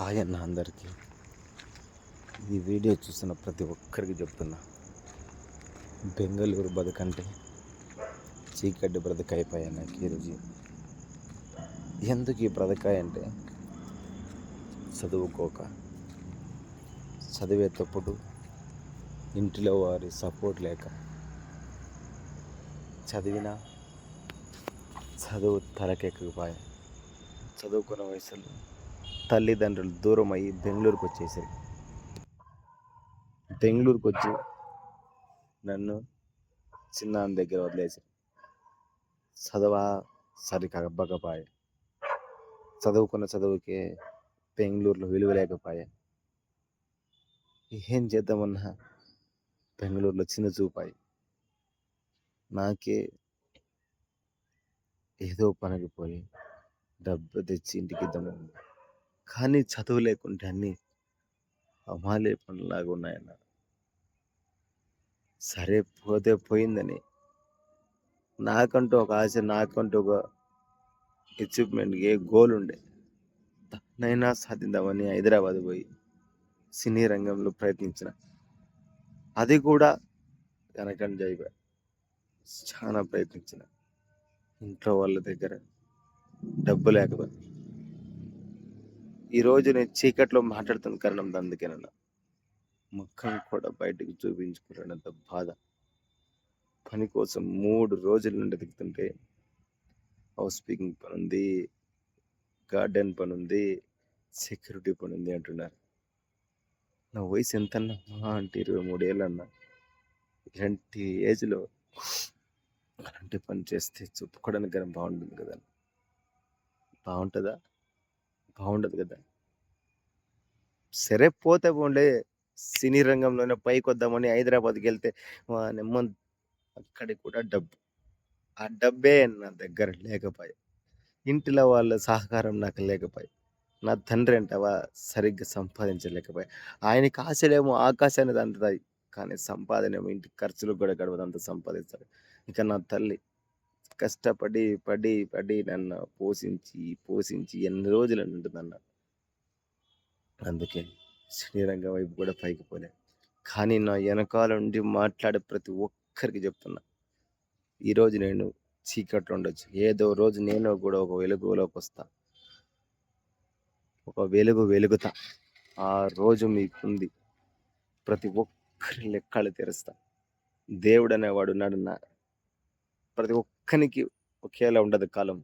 Hi అన్న అందరికీ. ఈ వీడియో చూస్తున్న ప్రతి ఒక్కరికి చెప్తున్నా, బెంగళూరు బతుకంటే చీకటి బ్రతుకైపోయా నాకు ఈరోజు. ఎందుకు ఈ బ్రతకాయ అంటే చదువుకోక, చదివేటప్పుడు ఇంటిలో వారి సపోర్ట్ లేక, చదివినా చదువు తలకెక్కకపోయా. చదువుకున్న వయసులో తల్లిదండ్రులు దూరం అయ్యి బెంగళూరుకు వచ్చేసారు. బెంగళూరుకు వచ్చి నన్ను చిన్నాన్న దగ్గర వదిలేసి చదవా సరికబ్బకపోయే. చదువుకున్న చదువుకే బెంగళూరులో విలువ లేకపోయా. ఏం చేద్దామన్నా బెంగళూరులో చిన్న చూపాయి. నాకే ఏదో పనికి పోయి డబ్బు తెచ్చి ఇంటికి ఇద్దాము, కానీ చదువు లేకుంటే అన్నీ అమాలే పనులాగా ఉన్నాయన్న. సరే పోతే పోయిందని నాకంటూ ఒక ఆశ, నాకంటూ ఒక అచీవ్మెంట్, ఏ గోల్ ఉండే, నైనా సాధిద్దామని హైదరాబాద్ పోయి సినీ రంగంలో ప్రయత్నించిన. అది కూడా వెనకంజ అయిపోయా. చాలా ప్రయత్నించిన, ఇంట్లో వాళ్ళ దగ్గర డబ్బు లేకపోయి. ఈరోజు నేను చీకట్లో మాట్లాడుతున్న కారణం అందుకేనన్నా. ముఖం కూడా బయటకు చూపించుకున్నంత బాధ. పని కోసం 3 రోజుల నుండి దిగుతుంటే హౌస్ స్పీకింగ్ పని ఉంది, గార్డెన్ పని ఉంది, సెక్యూరిటీ పని ఉంది అంటున్నారు. నా వయసు ఎంతన్నా? అంటే 23 ఏళ్ళన్నా. ఇలాంటి ఏజ్లో అలాంటి పని చేస్తే చెప్పుకోవడానికి కానీ బాగుంటుంది కదా. బాగుంటుందా? బాగుండదు కదా. సరే పోతే పోండే, సినీ రంగంలోనే పైకి వద్దామని హైదరాబాద్కి వెళ్తే నెమ్మది అక్కడికి కూడా డబ్బు. ఆ డబ్బే నా దగ్గర లేకపోయా. ఇంటిలో వాళ్ళ సహకారం నాకు లేకపోయా. నా తండ్రి అంటావా సరిగ్గా సంపాదించలేకపోయా. ఆయనకి ఆశలేమో ఆకాశాన్ని అందుతాయి, కానీ సంపాదన ఏమో ఇంటి ఖర్చులకు కూడా గడవదంత సంపాదిస్తాడు. ఇక నా తల్లి కష్టపడి పడి పడి నన్ను పోషించి పోషించి ఎన్ని రోజులు ఉంటుందన్న. అందుకే శ్రీరంగం వైపు కూడా పైకి పోలే. కానీ నా వెనకాల నుండి మాట్లాడే ప్రతి ఒక్కరికి చెప్తున్నా, ఈరోజు నేను చీకట్లో ఉండొచ్చు, ఏదో రోజు నేను కూడా ఒక వెలుగులోకి వస్తా, ఒక వెలుగు వెలుగుతా. ఆ రోజు మీకుంది. ప్రతి ఒక్కరి లెక్కలు తెరుస్తా. దేవుడు అనేవాడు ఉన్నాడన్న. ప్రతి ఒక్కరికి ఒకేలా ఉండదు. కాలం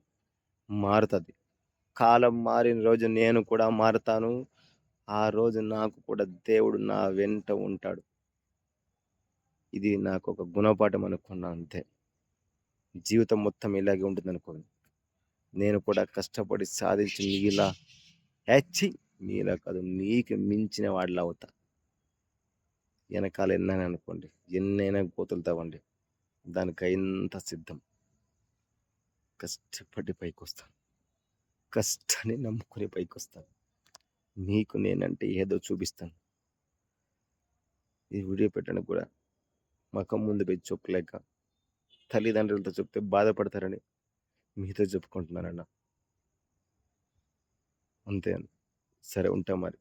మారుతుంది. కాలం మారిన రోజు నేను కూడా మారుతాను. ఆ రోజు నాకు కూడా దేవుడు నా వెంట ఉంటాడు. ఇది నాకు ఒక గుణపాఠం అనుకున్నా అంతే. జీవితం మొత్తం ఇలాగే ఉంటుంది అనుకోండి. నేను కూడా కష్టపడి సాధించి మీలా మీలా కాదు, మీకు మించిన వాడిలా అవుతా. వెనకాల ఎన్నైనా అనుకోండి, ఎన్నైనా పోతుంటావండి, దానికి ఎంత సిద్ధం. కష్టపడి పైకి వస్తాను, కష్టాన్ని నమ్ముకుని పైకి వస్తాను. మీకు నేనంటే ఏదో చూపిస్తాను. ఈ వీడియో పెట్టడానికి కూడా మకం ముందు పెట్టి చెప్పలేక, తల్లిదండ్రులతో చెప్తే బాధపడతారని మీతో చెప్పుకుంటున్నానన్న. అంతే. సరే ఉంటా మరి.